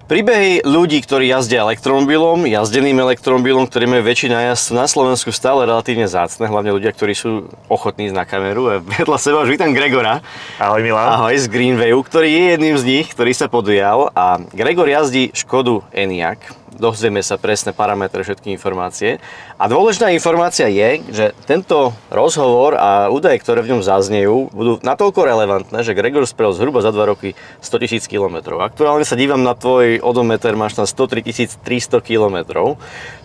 Príbehy ľudí, ktorí jazdia elektromobilom, jazdeným elektromobilom, ktorí majú väčší nájazd na Slovensku stále relatívne vzácne, hlavne ľudia, ktorí sú ochotní ísť na kameru. A vedľa seba už vítam Gregora. Ahoj Milan. Ahoj, z Greenwayu, ktorý je jedným z nich, ktorý sa podujal. A Gregor jazdí Škodu Enyaq. Dozvieme sa presné parametre, všetky informácie. A dôležitá informácia je, že tento rozhovor a údaje, ktoré v ňom zaznejú, budú natoľko relevantné, že Gregor sprel zhruba za 2 roky 100 000 km. Aktuálne sa dívam na tvoj odometer, máš tam 103 300 km,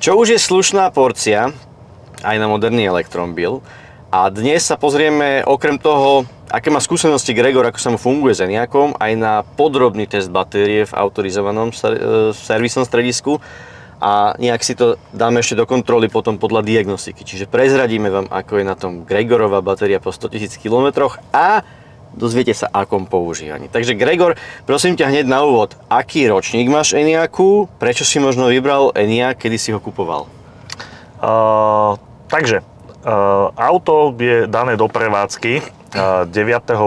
čo už je slušná porcia aj na moderný elektromobil. A dnes sa pozrieme okrem toho, aké má skúsenosti Gregor, ako sa mu funguje s Enyaqom, aj na podrobný test batérie v autorizovanom servisnom stredisku a nejak si to dáme ešte do kontroly potom podľa diagnostiky. Čiže prezradíme vám, ako je na tom Gregorová batéria po 100 000 km a dozviete sa, akom používaní. Takže Gregor, prosím ťa hneď na úvod, aký ročník máš Enyaqu, prečo si možno vybral Enyaq, kedy si ho kupoval? Auto je dané do prevádzky 9.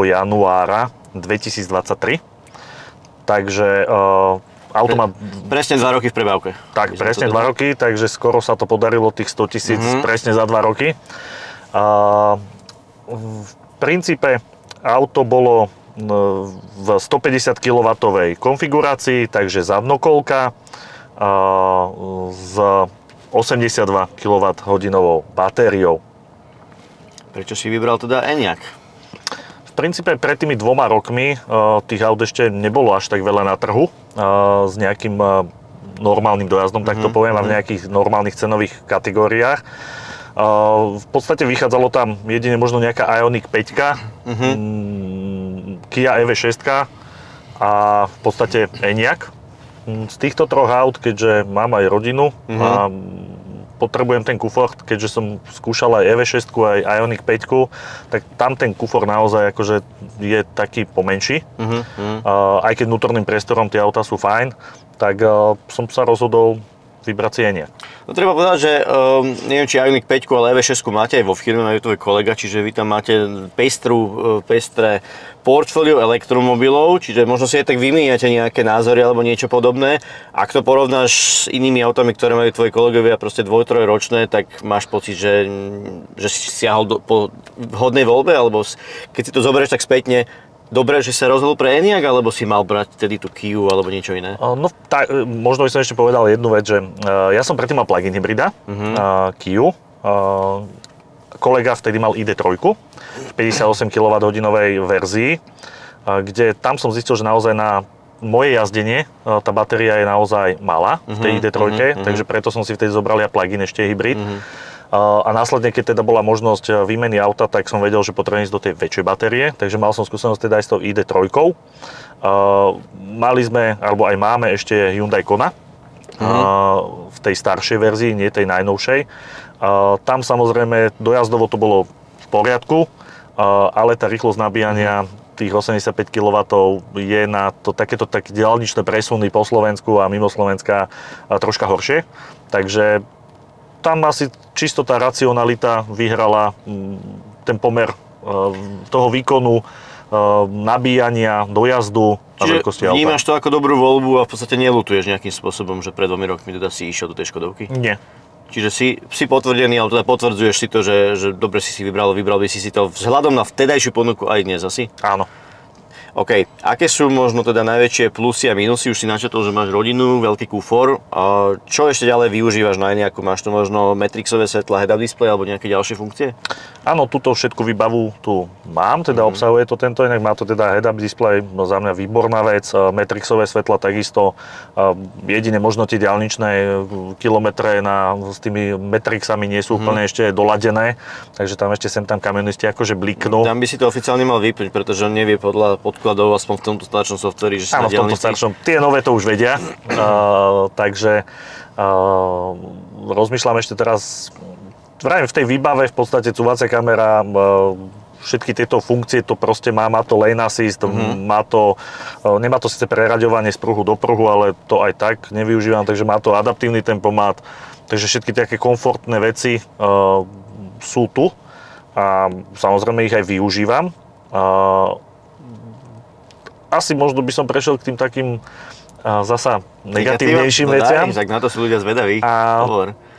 januára 2023, takže auto má... Presne 2 roky v prebávke. Tak, presne 2 roky, takže skoro sa to podarilo tých 100 000 presne za 2 roky. V princípe auto bolo v 150 kW konfigurácii, takže zadnokolka s 82 kWh batériou. Prečo si vybral teda Enyaq? V princípe pred tými 2 rokmi tých aut ešte nebolo až tak veľa na trhu s nejakým normálnym dojazdom, tak to poviem, a v nejakých normálnych cenových kategóriách. V podstate vychádzalo tam jedine možno nejaká Ioniq 5, Kia EV6 a v podstate Enyaq. Z týchto 3 aut, keďže mám aj rodinu a potrebujem ten kufor, keďže som skúšal aj EV6, aj Ioniq 5, tak tam ten kufor naozaj akože je taký pomenší. Aj keď vnútorným priestorom tie autá sú fajn, tak som sa rozhodol vybrať si Enyaq. No treba povedať, že neviem, či Ioniq 5, ale EV6 máte aj vo firme, majú tvoj kolega, čiže vy tam máte pestré portfólio elektromobilov, čiže možno si aj tak vymieňate nejaké názory alebo niečo podobné. Ak to porovnáš s inými autami, ktoré majú tvoji kolegovia proste 2-3 ročné, tak máš pocit, že si siahol po vhodnej voľbe, alebo keď si to zoberieš tak spätne, dobre, že sa rozhodol pre Enyaq, alebo si mal brať tedy tú Kiu alebo niečo iné? No, možno by som ešte povedal jednu vec, že ja som predtým mal plug-in hybrida, Kiu. Kolega vtedy mal ID3 v 58 kWh verzii, kde tam som zistil, že naozaj na moje jazdenie tá batéria je naozaj malá v tej ID3, takže preto som si vtedy zobral ja plug-in ešte hybrid. A následne, keď teda bola možnosť výmeny auta, tak som vedel, že potrebujem ísť do tej väčšej batérie, takže mal som skúsenosť teda aj s tou ID3. Mali sme, alebo aj máme ešte Hyundai Kona v tej staršej verzii, nie tej najnovšej. Tam samozrejme dojazdovo to bolo v poriadku, ale tá rýchlosť nabíjania tých 85 kW je na to takéto diaľničné presuny po Slovensku a mimo Slovenska troška horšie. Takže tam asi čisto tá racionalita vyhrala ten pomer toho výkonu, nabíjania, dojazdu a veľkosti auta. Vnímaš to ako dobrú voľbu a v podstate neľutuješ nejakým spôsobom, že pred 2 rokmi teda si išiel do tej Škodovky? Nie. Čiže si potvrdený, ale teda potvrdzuješ si to, že dobre si vybral by si to vzhľadom na vtedajšiu ponuku aj dnes asi? Áno. OK, aké sú možno teda najväčšie plusy a minusy? Už si načetol, že máš rodinu, veľký kufor. Čo ešte ďalej využívaš na Enyaqu? Máš tu možno Matrixové svetla, head-up display alebo nejaké ďalšie funkcie? Áno, túto všetku výbavu tu mám, teda obsahuje to tento Enyaq, má to teda head-up display, no za mňa výborná vec, Matrixové svetla takisto, jedine možno tie diaľničné kilometre s tými Matrixami nie sú úplne ešte doladené, takže tam ešte sem tam kamionisti akože bliknú. Tam by si to oficiálne mal vypnúť, pretože on nevie podľa podkladov, aspoň v tomto staršom softveri, že si áno, v tomto staršom, tie nové to už vedia, takže rozmýšľam ešte teraz. Vravím, v tej výbave v podstate cúvacia kamera, všetky tieto funkcie to proste má to lane assist, nemá to síce preraďovanie z pruhu do pruhu, ale to aj tak nevyužívam, takže má to adaptívny tempomat, takže všetky také komfortné veci sú tu a samozrejme ich aj využívam. Asi možno by som prešiel k tým takým zasa negatívnejším no veciam. Tak na to sú ľudia zvedaví. A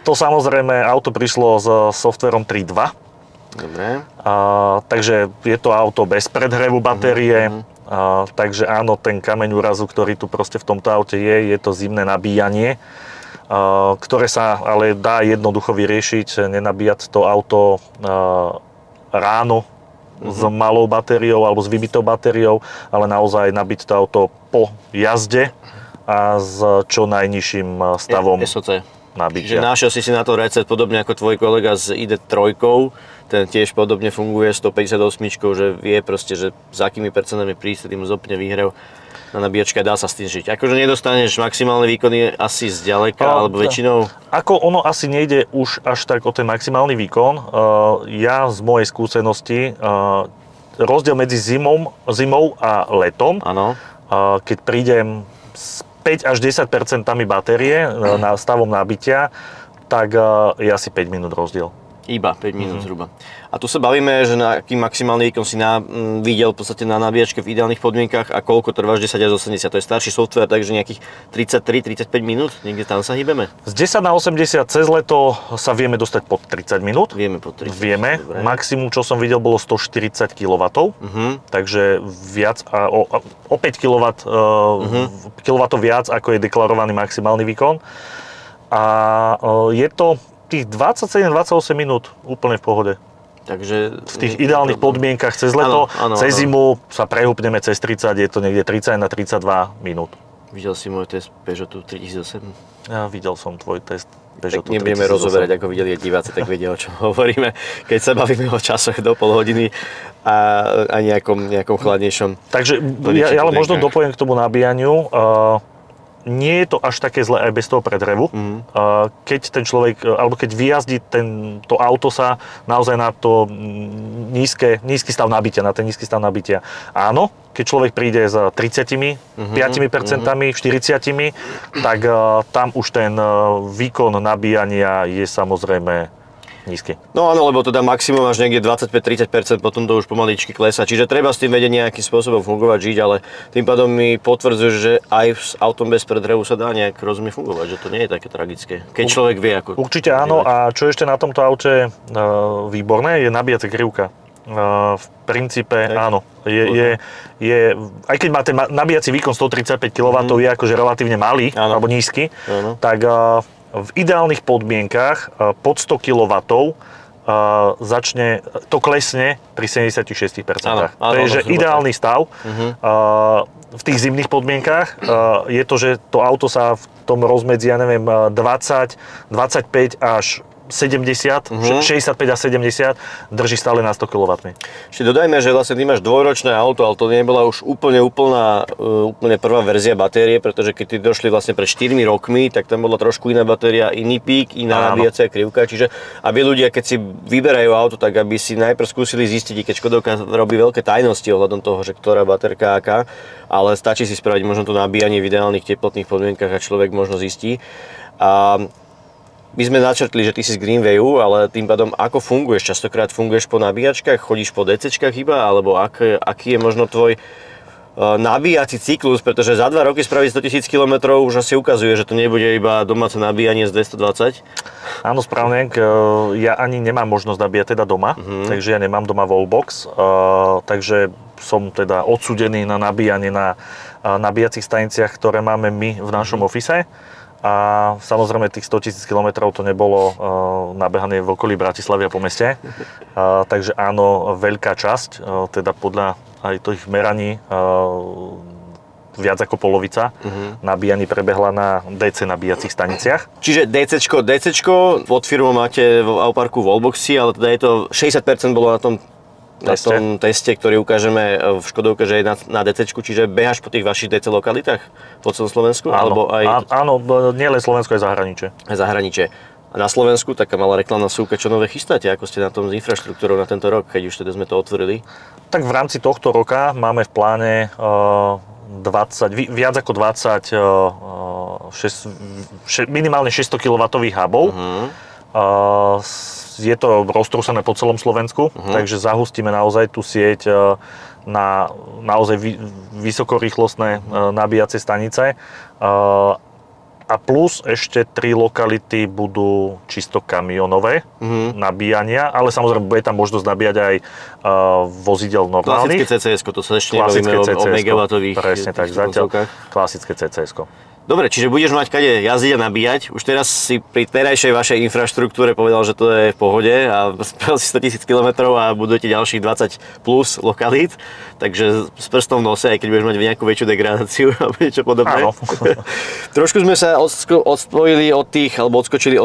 to samozrejme, auto prišlo s softverom 3.2. Dobre. Takže je to auto bez predhrevu batérie. Takže áno, ten kameň úrazu, ktorý tu proste v tomto aute je to zimné nabíjanie, ktoré sa ale dá jednoducho vyriešiť, nenabíjať to auto ráno s malou batériou alebo s vybitou batériou, ale naozaj nabiť to auto po jazde a s čo najnižším stavom SOC nabitia. Čiže našiel si na to recept, podobne ako tvoj kolega s ID3, ten tiež podobne funguje 158, že vie proste, že s akými percentami prísť, tým zopne výhrev na nabíjačke, dá sa s tým žiť. Akože nedostaneš maximálne výkony asi zďaleka, alebo väčšinou? Ako ono asi nejde už až tak o ten maximálny výkon. Ja z mojej skúsenosti, rozdiel medzi zimou a letom, áno. Keď prídem s 5 až 10% batérie stavom nabitia, tak je asi 5 minút rozdiel. Iba 5 minút zhruba. A tu sa bavíme, že na aký maximálny výkon si videl v podstate na nabíjačke v ideálnych podmienkach a koľko trváš 10 až 80. To je starší software, takže nejakých 33-35 minút, niekde tam sa hýbeme. Z 10 na 80 cez leto sa vieme dostať pod 30 minút. Vieme pod 30. Vieme. Dobre. Maximum, čo som videl, bolo 140 kW, takže viac o 5 kW viac, ako je deklarovaný maximálny výkon. A je to tých 27-28 minút úplne v pohode. Takže v tých ideálnych podmienkach cez leto, cez zimu sa prehúpneme cez 30, je to niekde 30 na 32 minút. Videl si môj test Peugeotu 3008? Ja videl som tvoj test Peugeotu 3008. Tak nebudeme rozoberať, ako videli diváci, tak vedia, o čom hovoríme, keď sa bavíme o časoch do pol hodiny a nejakom chladnejšom. Takže ja ale možno dopoviem k tomu nabíjaniu. Nie je to až také zlé aj bez toho predrevu. Keď ten človek, alebo keď vyjazdí to auto sa naozaj na to nízky stav nabitia, na ten nízky stav nabitia. Áno, keď človek príde s 30%, 5%, 40%, tak tam už ten výkon nabíjania je samozrejme nízky. No áno, lebo teda maximum až niekde 25-30%, potom to už pomaličky klesá. Čiže treba s tým vedieť nejakým spôsobom fungovať, žiť, ale tým pádom mi potvrdzuje, že aj s autom bez predrevu sa dá nejak rozumne fungovať, že to nie je také tragické. Keď človek vie, ako... Určite áno, a čo ešte na tomto aute výborné, je nabíjacia krivka. V princípe tak. Áno, aj keď má ten nabíjací výkon 135 kW, je akože relatívne malý, alebo nízky, tak v ideálnych podmienkach pod 100 kW to klesne pri 76%. To je že ideálny stav. V tých zimných podmienkach je to, že to auto sa v tom rozmedzi, 20, 25 až 70, 65 a 70 drží stále na 100 kW. Ešte dodajme, že vlastne ty máš dvojročné auto, ale to nebola už úplne prvá verzia batérie, pretože keď ty došli vlastne pred 4 rokmi, tak tam bola trošku iná batéria, iný pík, iná nabíjacia krivka, čiže aby ľudia, keď si vyberajú auto, tak aby si najprv skúsili zistiť, keď Škodovka robí veľké tajnosti ohľadom toho, že ktorá baterka aká, ale stačí si spraviť možno to nabíjanie v ideálnych teplotných podmienkach a človek možno zistí. My sme načrtli, že ty si z Greenwayu, ale tým pádom ako funguješ? Častokrát funguješ po nabíjačkách, chodíš po DCčkách iba, alebo aký je možno tvoj nabíjací cyklus, pretože za 2 roky spraviť 100 000 km už asi ukazuje, že to nebude iba domáce nabíjanie z 220. Áno, správne. Ja ani nemám možnosť nabíjať teda doma, takže ja nemám doma wallbox, takže som teda odsúdený na nabíjanie na nabíjacích staniciach, ktoré máme my v našom office. A samozrejme tých 100 000 km to nebolo nabehané v okolí Bratislavy a po meste. Takže áno, veľká časť, teda podľa aj tých meraní, viac ako polovica nabíjaní prebehla na DC nabíjacích staniciach. Čiže DCčko, pod firmou máte v Auparku Wallboxy, ale teda je to 60% bolo na tom teste, ktorý ukážeme v Škodovke, že je na DCčku, čiže behaš po tých vašich DC lokalitách po celom Slovensku? Áno, áno, nielen Slovensko, aj zahraničie. Aj zahraničie. A na Slovensku taká malá reklamná súka, čo nové chystáte? Ako ste na tom s infraštruktúrou na tento rok, keď už teda sme to otvorili? Tak v rámci tohto roka máme v pláne viac ako 20 minimálne 600 kW hubov. Je to roztrúsené po celom Slovensku, takže zahustíme naozaj tú sieť na naozaj vysokorýchlostné nabíjacie stanice. A plus ešte 3 lokality budú čisto kamionové nabíjania, ale samozrejme bude tam možnosť nabíjať aj vozidel normálnych. Klasické CCS-ko, to sa ešte nebavíme o megawatových. Presne tak, zatiaľ klasické CCS-ko. Dobre, čiže budeš mať kade jazdiť a nabíjať. Už teraz si pri terajšej vašej infraštruktúre povedal, že to je v pohode a spravil si 100 000 km a budujete ďalších 20 plus lokalít. Takže s prstom v nose, aj keď budeš mať nejakú väčšiu degradáciu alebo niečo podobné. Áno. Trošku sme sa odskočili od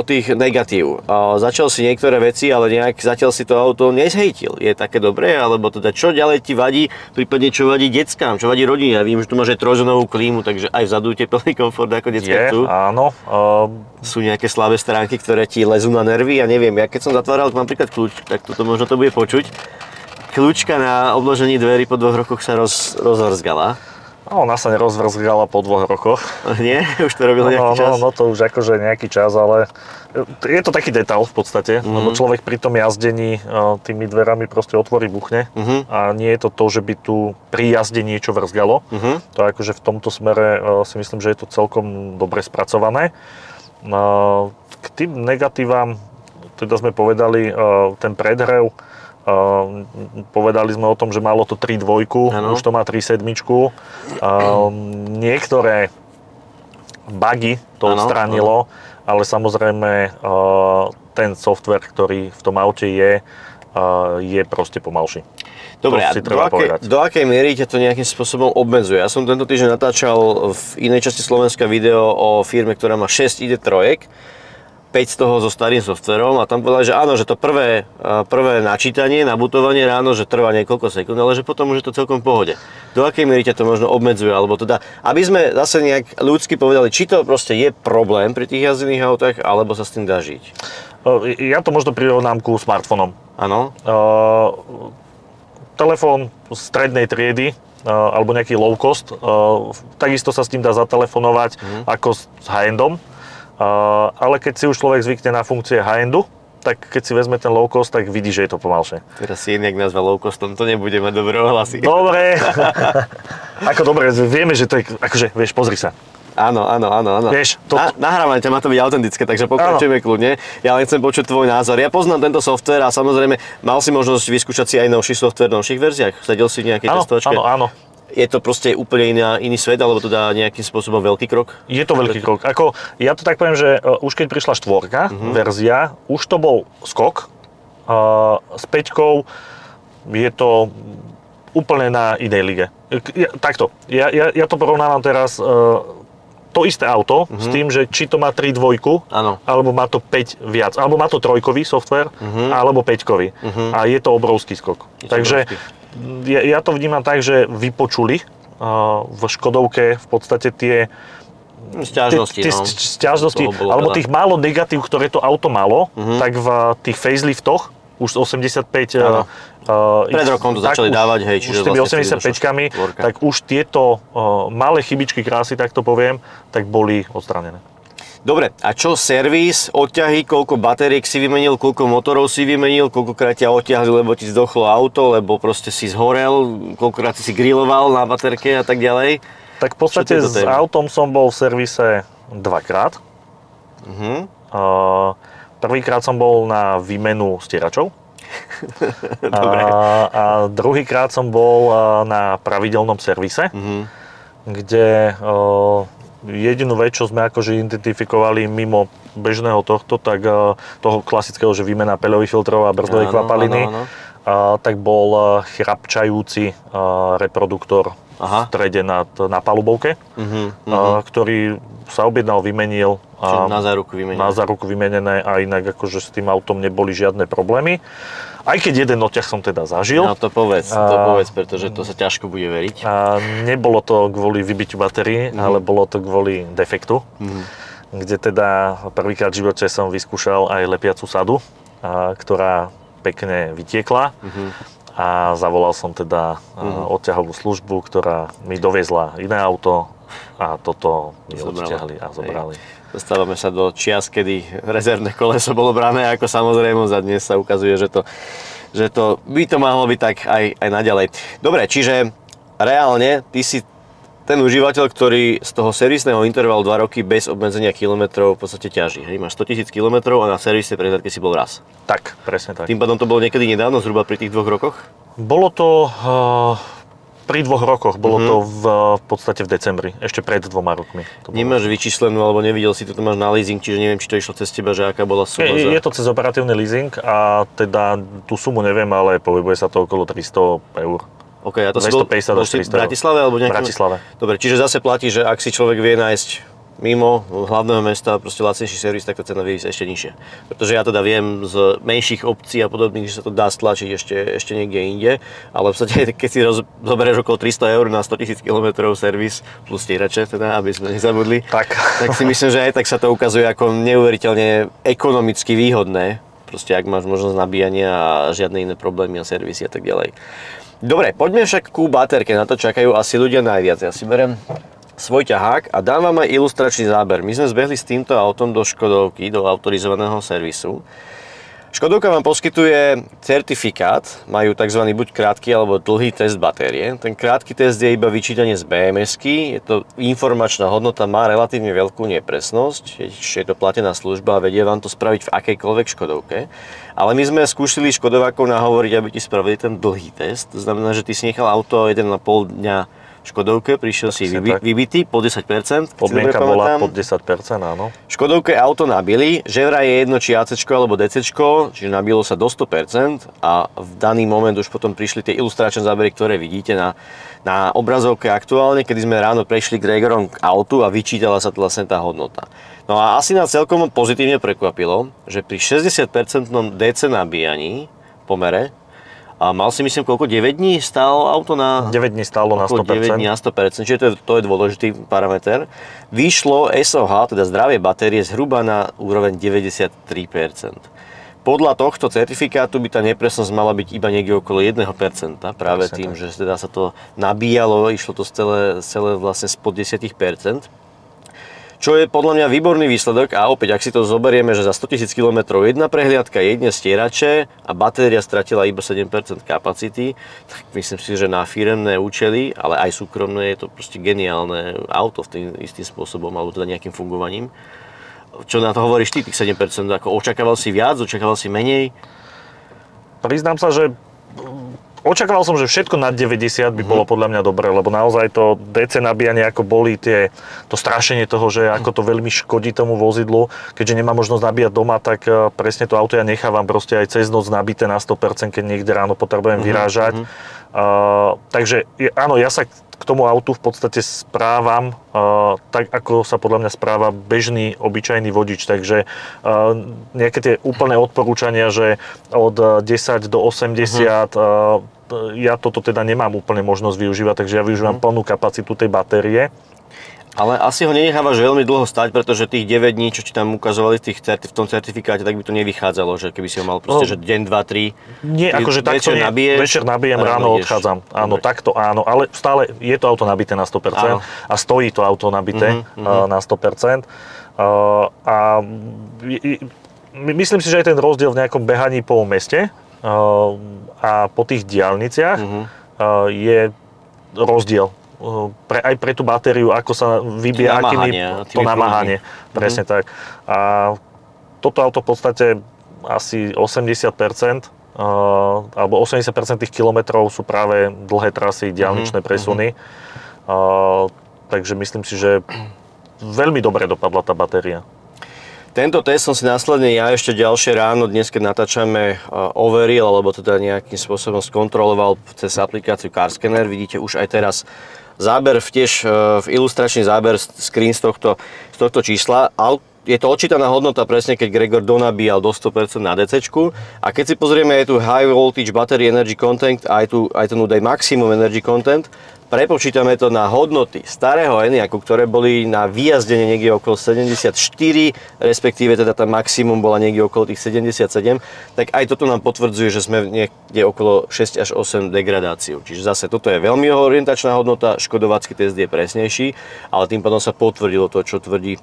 tých negatív. Začal si niektoré veci, ale nejak zatiaľ si to auto nezhejtil. Je také dobré? Alebo teda čo ďalej ti vadí? Prípadne čo vadí deckám? Čo vadí rodine? Ja viem, že tu máš aj trojzónovú klímu, takže aj vzadu je plný komfort ako detská tu. Áno. Sú nejaké slabé stránky, ktoré ti lezú na nervy? Ja neviem, ja keď som zatváral napríklad kľúč, tak toto možno to bude počuť. Kľúčka na obložení dverí po 2 rokoch sa rozvrzgala. Ona sa nerozvrzgala po 2 rokoch. Nie? Už to robil nejaký čas? No to už akože nejaký čas, ale je to taký detail v podstate, lebo človek pri tom jazdení tými dverami proste otvorí, buchne a nie je to to, že by tu pri jazde niečo vrzgalo. To akože v tomto smere si myslím, že je to celkom dobre spracované. K tým negatívam, teda sme povedali, ten predhrev, povedali sme o tom, že malo to 3.2, už to má 3.7. Niektoré bugy to odstránilo, ale samozrejme ten software, ktorý v tom aute je proste pomalší. Dobre, a do akej miery ťa to nejakým spôsobom obmedzuje? Ja som tento týždeň natáčal v inej časti Slovenska video o firme, ktorá má 6 ID3, 5 z toho so starým softverom a tam povedali, že áno, že to prvé načítanie, nabutovanie ráno, že trvá niekoľko sekúnd, ale že potom už je to celkom v pohode. Do akej miery ťa to možno obmedzuje, alebo teda, aby sme zase nejak ľudsky povedali, či to proste je problém pri tých jazdených autách, alebo sa s tým dá žiť? Ja to možno prirovnám ku smartfónom. Áno. Telefón strednej triedy, alebo nejaký low cost, takisto sa s tým dá zatelefonovať ako s high-endom. Ale keď si už človek zvykne na funkcie high-endu, tak keď si vezme ten low cost, tak vidí, že je to pomalšie. Teraz si nejak nazval low costom, to nebude mať dobré ohlasy. Dobre. Dobre, vieme, že to je, akože, vieš, pozri sa. Áno. Vieš, nahrávanie má to byť autentické, takže pokračujeme kľudne. Ja len chcem počuť tvoj názor. Ja poznám tento software a samozrejme, mal si možnosť vyskúšať si aj novší software v novších verziách? Sedel si v nejakej testovačke? Áno. Je to proste úplne iný svet, alebo to dá nejakým spôsobom veľký krok? Je to veľký krok. Ja to tak poviem, že už keď prišla 4 verzia, už to bol skok. S 5 je to úplne na inej lige. Takto, ja to porovnávam teraz to isté auto s tým, že či to má 3.2, alebo má to 5 viac, alebo má to 3-kový software, alebo 5-kový. A je to obrovský skok. Takže ja to vnímam tak, že vypočuli v Škodovke v podstate tie sťažnosti, alebo tých málo negatív, ktoré to auto malo, tak v tých faceliftoch už 85 pred rokom to začali dávať, hej, čiže už s tými 85-kami, tak už tieto malé chybičky krásy, tak to poviem, tak boli odstránené. Dobre, a čo servis, odťahy, koľko batériek si vymenil, koľko motorov si vymenil, koľkokrát ťa odťahli, lebo ti zdochlo auto, lebo proste si zhorel, koľkokrát si griloval na baterke a tak ďalej? Tak v podstate s autom som bol v servise 2-krát. Prvýkrát som bol na výmenu stieračov. A druhýkrát som bol na pravidelnom servise, kde jedinú vec, čo sme akože identifikovali mimo bežného tohto, tak toho klasického, že výmena peľových filtrov a brzdovej kvapaliny, tak bol chrapčajúci reproduktor v strede na palubovke, ktorý sa objednal, vymenil. Na záruku vymenené a inak akože s tým autom neboli žiadne problémy. Aj keď jeden odťah som teda zažil. No to povedz, pretože to sa ťažko bude veriť. Nebolo to kvôli vybitiu batérií, ale bolo to kvôli defektu, kde teda prvýkrát v živote som vyskúšal aj lepiacu sadu, ktorá pekne vytiekla. A zavolal som teda odťahovú službu, ktorá mi doviezla iné auto a toto mi odťahli a zobrali. Dostávame sa do čias, kedy rezervné koleso bolo brané ako samozrejmosť a dnes sa ukazuje, že to že to by to mohlo byť tak aj naďalej. Dobre, čiže reálne ty si ten užívateľ, ktorý z toho servisného intervalu 2 roky bez obmedzenia kilometrov v podstate ťaží. Hej? Máš 100 000 kilometrov a na servisnej prehliadke si bol raz. Tak, presne tak. Tým pádom to bolo niekedy nedávno, zhruba pri tých 2 rokoch? Bolo to pri 2 rokoch, bolo to v podstate v decembri, ešte pred 2 rokmi. Nemáš vyčíslenú, alebo nevidel si to máš na leasing, čiže neviem, či to išlo cez teba, že aká bola suma Je to cez operatívny leasing a teda tú sumu neviem, ale pohybuje sa to okolo 300 eur. OK, a to 250 až 300 v Bratislave alebo v Bratislave. Dobre, čiže zase platí, že ak si človek vie nájsť mimo hlavného mesta proste lacnejší servis, tak tá cena vie ísť ešte nižšie. Pretože ja teda viem z menších obcí a podobných, že sa to dá stlačiť ešte niekde inde, ale v podstate keď si zoberieš okolo 300 eur na 100 000 km servis plus stierače, teda, aby sme nezabudli, tak si myslím, že aj tak sa to ukazuje ako neuveriteľne ekonomicky výhodné, proste ak máš možnosť nabíjania a žiadne iné problémy a servisy a tak ďalej. Dobre, poďme však ku baterke, na to čakajú asi ľudia najviac. Ja si beriem svoj ťahák a dám vám aj ilustračný záber. My sme zbehli s týmto autom do Škodovky, do autorizovaného servisu. Škodovka vám poskytuje certifikát, majú tzv. Buď krátky alebo dlhý test batérie. Ten krátky test je iba vyčítanie z BMS-ky, je to informačná hodnota, má relatívne veľkú nepresnosť, je to platená služba a vedie vám to spraviť v akejkoľvek Škodovke. Ale my sme skúšili Škodovákov nahovoriť, aby ti spravili ten dlhý test, to znamená, že ty si nechal auto 1,5 dňa Škodovke, prišiel si vybitý po 10%. Podmienka bola pod 10%, áno. Škodovke auto nabili, že vraj je jedno či AC alebo DC, čiže nabilo sa do 100% a v daný moment už potom prišli tie ilustračné zábery, ktoré vidíte na obrazovke aktuálne, kedy sme ráno prešli Gregorom k autu a vyčítala sa vlastne tá hodnota. No a asi nás celkom pozitívne prekvapilo, že pri 60% DC nabíjaní pomere, a mal si myslím, koľko? 9 dní stálo auto na... 9 dní stálo na 100%. 9 dní na 100%, čiže to je dôležitý parameter. Vyšlo SOH, teda zdravie batérie, zhruba na úroveň 93%. Podľa tohto certifikátu by tá nepresnosť mala byť iba niekde okolo 1%, práve tým, že teda sa to nabíjalo, išlo to celé vlastne spod 10%. Čo je podľa mňa výborný výsledok a opäť, ak si to zoberieme, že za 100 000 km jedna prehliadka, jedne stierače a batéria stratila iba 7% kapacity, tak myslím si, že na firemné účely, ale aj súkromné je to proste geniálne auto tým istým spôsobom, alebo teda nejakým fungovaním. Čo na to hovoríš ty, tých 7%? Ako očakával si viac, očakával si menej? Priznám sa, že očakával som, že všetko nad 90 by bolo podľa mňa dobré, lebo naozaj to DC nabíjanie, ako boli to strašenie toho, že ako to veľmi škodí tomu vozidlu, keďže nemá možnosť nabíjať doma, tak presne to auto ja nechávam proste aj cez noc nabité na 100%, keď niekde ráno potrebujem vyrážať. Takže áno, ja sa k tomu autu v podstate správam tak, ako sa podľa mňa správa bežný, obyčajný vodič. Takže nejaké tie úplné odporúčania, že od 10 do 80, ja toto teda nemám úplne možnosť využívať, takže ja využívam plnú kapacitu tej batérie. Ale asi ho nenechávaš veľmi dlho stať, pretože tých 9 dní, čo ti tam ukazovali v tom certifikáte, tak by to nevychádzalo, že keby si ho mal proste, že deň, 2, 3. Nie, akože takto nie. Večer nabijem, ráno odchádzam. Áno, takto áno, ale stále je to auto nabité na 100% a stojí to auto nabité na 100%. A myslím si, že aj ten rozdiel v nejakom behaní po meste a po tých diaľniciach je rozdiel. Aj pre tú batériu, ako sa vybíja, to namáhanie. Presne tak. A toto auto v podstate asi 80%, alebo 80% tých kilometrov sú práve dlhé trasy, diaľničné presuny. Takže myslím si, že veľmi dobre dopadla tá batéria. Tento test som si následne ja ešte ďalšie ráno, dnes keď natáčame, overil, alebo teda nejakým spôsobom skontroloval cez aplikáciu CarScanner. Vidíte už aj teraz záber, tiež v ilustračný záber, screen z tohto čísla. Je to odčítaná hodnota presne, keď Gregor donabíjal do 100% na DC-čku. A keď si pozrieme, je tu High Voltage Battery Energy Content a aj ten údaj Maximum Energy Content. Prepočítame to na hodnoty starého Enyaqu, ktoré boli na výjazdenie niekde okolo 74, respektíve teda tá maximum bola niekde okolo tých 77, tak aj toto nám potvrdzuje, že sme niekde okolo 6 až 8 degradáciou. Čiže zase toto je veľmi orientačná hodnota, škodovácky test je presnejší, ale tým pádom sa potvrdilo to, čo tvrdí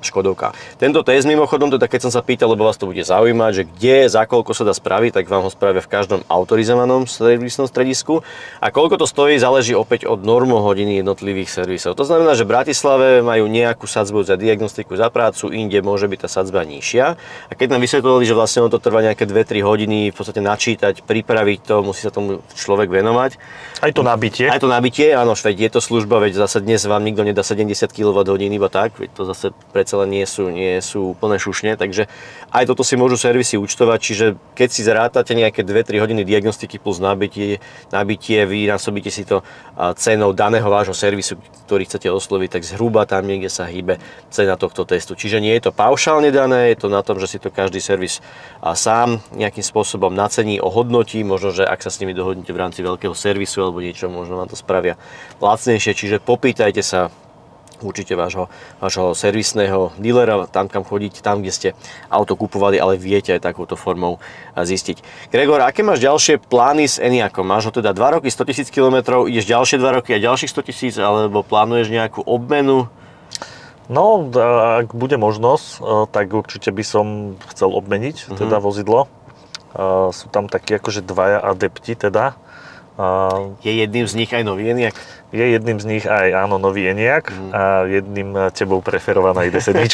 Škodovka. Tento test mimochodom, teda keď som sa pýtal, lebo vás to bude zaujímať, že kde, za koľko sa dá spraviť, tak vám ho spravia v každom autorizovanom servisnom stredisku. A koľko to stojí, záleží opäť od normohodiny jednotlivých servisov. To znamená, že v Bratislave majú nejakú sadzbu za diagnostiku, za prácu, inde môže byť tá sadzba nižšia. A keď nám vysvetľovali, že vlastne to trvá nejaké 2-3 hodiny, v podstate načítať, pripraviť to, musí sa tomu človek venovať. Aj to nabitie. Aj to nabitie, áno, veď je to služba, veď zase dnes vám nikto nedá 70 kWh iba tak, veď to zase predsa len nie sú úplne šušne, takže aj toto si môžu servisy účtovať, čiže keď si zrátate nejaké 2-3 hodiny diagnostiky plus nabitie, vy násobíte si to cenou daného vášho servisu, ktorý chcete osloviť, tak zhruba tam niekde sa hýbe cena tohto testu. Čiže nie je to paušálne dané, je to na tom, že si to každý servis sám nejakým spôsobom nacení, ohodnotí, možno, že ak sa s nimi dohodnete v rámci veľkého servisu alebo niečo, možno vám to spravia lacnejšie, čiže popýtajte sa určite vášho servisného dílera, tam kam chodíte, tam kde ste auto kupovali, ale viete aj takouto formou zistiť. Gregor, aké máš ďalšie plány s Enyaqom? Máš ho teda 2 roky, 100 000 km, ideš ďalšie 2 roky a ďalších 100 000, alebo plánuješ nejakú obmenu? No, ak bude možnosť, tak určite by som chcel obmeniť teda vozidlo. Sú tam takí akože dvaja adepti teda. Je jedným z nich aj nový Enyaq? Je jedným z nich aj, áno, nový Enyaq a jedným tebou preferovaná ID7.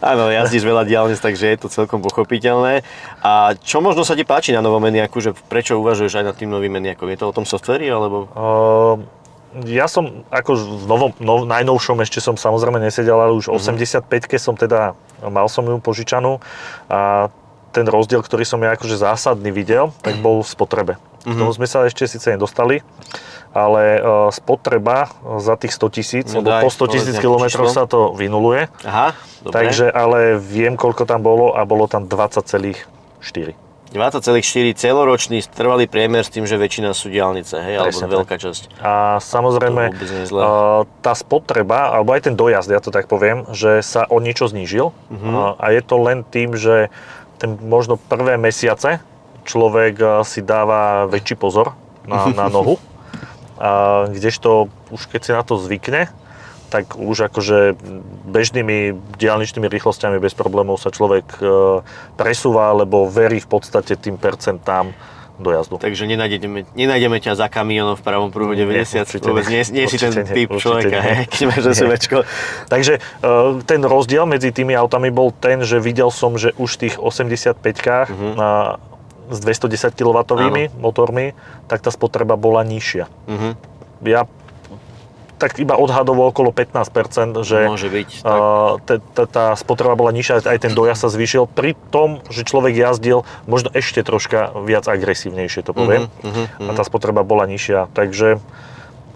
Áno, jazdíš veľa diaľnic, takže je to celkom pochopiteľné. A čo možno sa ti páči na novom Enyaqu, že prečo uvažuješ aj nad tým novým Enyaqom? Je to o tom softveri, alebo? Ja som ako v najnovšom ešte som samozrejme nesedel, ale už 85-ke som teda, mal som ju požičanú a ten rozdiel, ktorý som ja akože zásadný videl, tak bol v spotrebe. K tomu sme sa ešte síce nedostali, ale spotreba za tých 100 000, lebo po 100 000 km sa to vynuluje. Aha, dobre. Takže, ale viem, koľko tam bolo a bolo tam 20,4. 20,4 celoročný trvalý priemer s tým, že väčšina sú diaľnice, hej, alebo veľká časť. A samozrejme, tá spotreba, alebo aj ten dojazd, ja to tak poviem, že sa o niečo znížil. A je to len tým, že ten možno prvé mesiace človek si dáva väčší pozor na nohu. Kdežto už keď si na to zvykne, tak už akože bežnými diaľničnými rýchlosťami bez problémov sa človek presúva, lebo verí v podstate tým percentám dojazdu. Takže nenájdeme ťa za kamionom v pravom prúhode 90, vôbec nie si ten typ človeka, keď máš SUVčko. Takže ten rozdiel medzi tými autami bol ten, že videl som, že už tých 85-kách s 210 kW motormi, tak tá spotreba bola nižšia. Ja tak iba odhadovo okolo 15%, že môže byť, tá spotreba bola nižšia, aj ten dojazd sa zvýšil, pri tom, že človek jazdil možno ešte troška viac agresívnejšie, to poviem. A tá spotreba bola nižšia, takže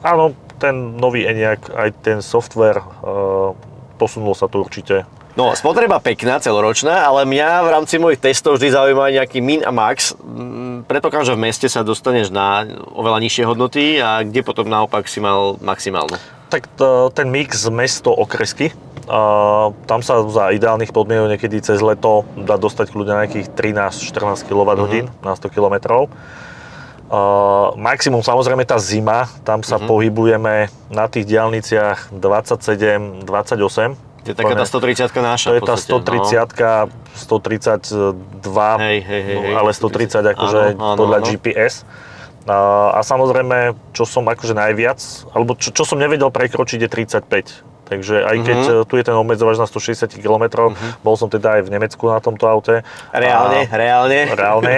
áno, ten nový Enyaq, aj ten software, posunulo sa to určite. No, spotreba pekná, celoročná, ale mňa v rámci mojich testov vždy zaujíma nejaký min a max. Predpokladám, že v meste sa dostaneš na oveľa nižšie hodnoty a kde potom naopak si mal maximálnu? Tak ten mix mesto okresky, tam sa za ideálnych podmienok niekedy cez leto dá dostať kľudne nejakých 13-14 kWh na 100 km. Maximum samozrejme tá zima, tam sa pohybujeme na tých diaľniciach 27, 28. To je taká tá 130 náša. To je tá 130, 132, ale 130 akože podľa GPS. A samozrejme, čo som akože najviac, alebo čo som nevedel prekročiť je 35. Takže aj keď tu je ten obmedzovač na 160 km, bol som teda aj v Nemecku na tomto aute. Reálne.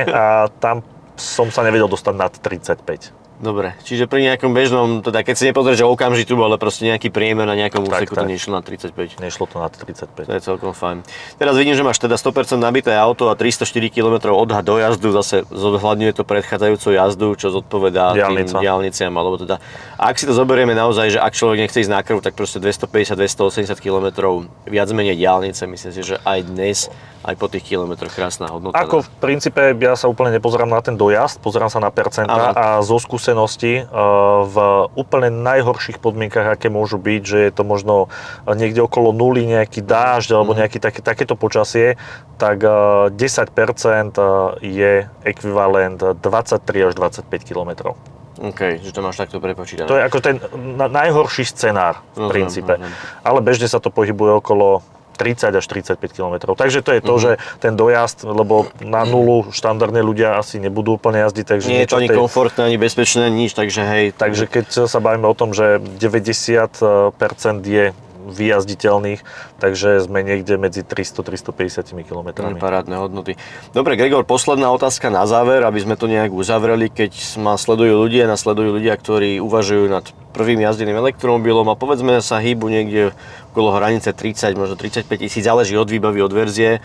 A tam som sa nevedel dostať nad 35. Dobre, čiže pri nejakom bežnom, teda keď si nepozrieš, že okamžitú, ale proste nejaký priemer na nejakom úseku, to nešlo na 35. Nešlo to na 35. To je celkom fajn. Teraz vidím, že máš teda 100% nabité auto a 304 km odhad do jazdu, zase zohľadňuje to predchádzajúcu jazdu, čo zodpovedá tým diaľniciam, alebo teda, ak si to zoberieme naozaj, že ak človek nechce ísť na krv, tak proste 250-280 km viac menej diaľnice, myslím si, že aj dnes, aj po tých kilometroch krásna hodnota. Ako v princípe ja sa úplne nepozerám na ten dojazd, pozerám sa na percentá a zo skúsenosti v úplne najhorších podmienkach, aké môžu byť, že je to možno niekde okolo nuly, nejaký dážď alebo nejaké takéto počasie, tak 10% je ekvivalent 23 až 25 km. OK, že to máš takto prepočítané. To je ako ten najhorší scenár v princípe. Ale bežne sa to pohybuje okolo 30 až 35 km. Takže to je to, že ten dojazd, lebo na nulu štandardne ľudia asi nebudú úplne jazdiť. Takže nie je to ani komfortné, ani bezpečné, nič, takže hej. Takže keď sa bavíme o tom, že 90% je vyjazditeľných, takže sme niekde medzi 300-350 km. Parádne hodnoty. Dobre, Gregor, posledná otázka na záver, aby sme to nejak uzavreli, keď ma sledujú ľudia, ktorí uvažujú nad prvým jazdeným elektromobilom a povedzme sa hýbu niekde okolo hranice 30, možno 35 000, záleží od výbavy, od verzie.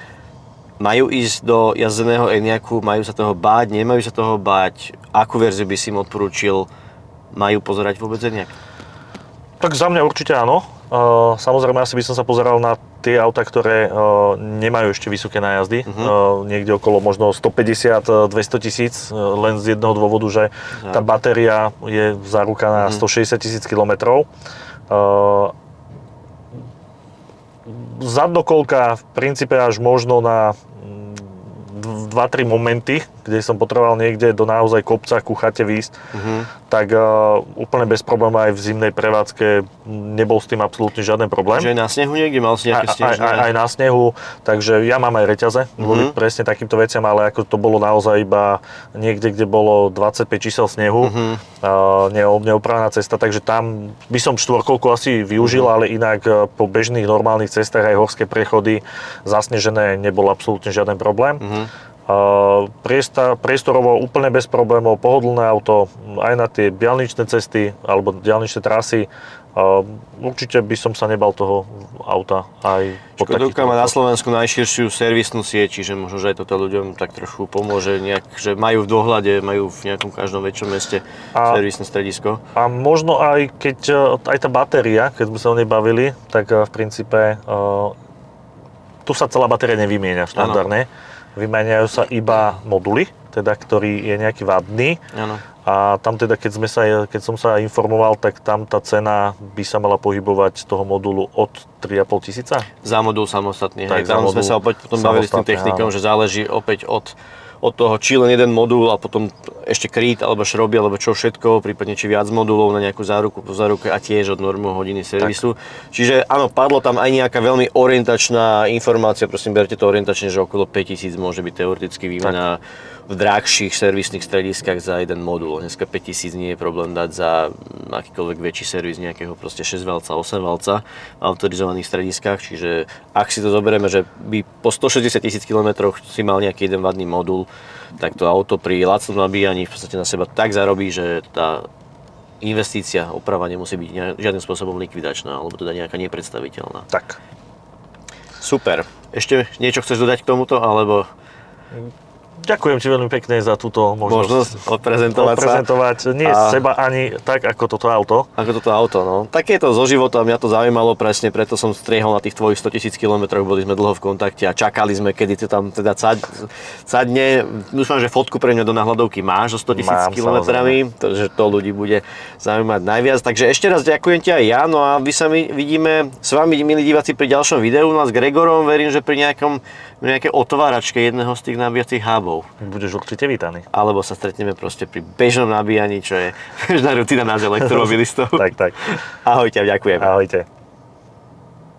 Majú ísť do jazdeného Enyaqu, majú sa toho báť, nemajú sa toho báť? Akú verziu by si im odporúčil? Majú pozerať vôbec Enyaq? Tak za mňa určite áno. Samozrejme, asi by som sa pozeral na tie autá, ktoré nemajú ešte vysoké nájazdy. Niekde okolo možno 150-200 tisíc, len z jedného dôvodu, že tá batéria je záruka na 160 000 km. Zadnokolka v princípe až možno na 2-3 momenty, kde som potreboval niekde do naozaj kopca ku chate výjsť, tak úplne bez problémov aj v zimnej prevádzke nebol s tým absolútne žiaden problém. Že aj na snehu niekde mal si nejaké snežné? Aj na snehu, takže ja mám aj reťaze kvôli presne takýmto veciam, ale ako to bolo naozaj iba niekde, kde bolo 25 čísel snehu, neopravená cesta, takže tam by som štvorkolku asi využil, ale inak po bežných normálnych cestách aj horské prechody zasnežené nebol absolútne žiaden problém. Priestorovo úplne bez problémov, pohodlné auto aj na tie diaľničné cesty alebo diaľničné trasy. Určite by som sa nebal toho auta aj po takýchto. Škodovka má na Slovensku najširšiu servisnú sieť, čiže možno, že aj toto ľuďom tak trochu pomôže, že majú v dohľade, majú v nejakom každom väčšom meste servisné stredisko. A možno aj keď aj tá batéria, keď sme sa o nej bavili, tak v princípe tu sa celá batéria nevymieňa štandardne. Vymeniajú sa iba moduly, teda, ktorý je nejaký vadný. Áno. A tam teda, keď som sa informoval, tak tam tá cena by sa mala pohybovať z toho modulu od 3,5 tisíca. Za modul samostatný. Hej, tam sme sa opäť potom bavili s tým technikom, že záleží opäť od toho, či len jeden modul a potom ešte kryt, alebo šroby, alebo čo všetko, prípadne či viac modulov na nejakú záruku po záruke a tiež od normu hodiny servisu. Tak. Čiže áno, padlo tam aj nejaká veľmi orientačná informácia, prosím, berte to orientačne, že okolo 5000 môže byť teoreticky výmena v drahších servisných strediskách za jeden modul. Dneska 5000 nie je problém dať za akýkoľvek väčší servis nejakého proste 6-valca, 8-valca v autorizovaných strediskách, čiže ak si to zoberieme, že by po 160 000 km si mal nejaký jeden vadný modul, tak to auto pri lacnom nabíjaní v podstate na seba tak zarobí, že tá investícia, oprava nemusí byť žiadnym spôsobom likvidačná, alebo teda nejaká nepredstaviteľná. Tak. Super. Ešte niečo chceš dodať k tomuto, alebo... Ďakujem ti veľmi pekne za túto možnosť odprezentovať nie seba ani tak, ako toto auto. Ako toto auto, no. Tak je to zo života, mňa to zaujímalo presne, preto som striehol na tých tvojich 100 000 km, boli sme dlho v kontakte a čakali sme, kedy to tam teda sadne. Dúfam, že fotku pre mňa do náhľadovky máš so 100 000 km, takže to ľudí bude zaujímať najviac. Takže ešte raz ďakujem ti aj ja, no a my sa vidíme s vami, milí diváci, pri ďalšom videu, no a s Gregorom verím, že pri nejakej otváračke jedného z tých nabíjacích hubov. Budeš určite vítaný. Alebo sa stretneme proste pri bežnom nabíjaní, čo je bežná rutina nás elektromobilistov. Tak. Ahojte, ďakujem. Ahojte.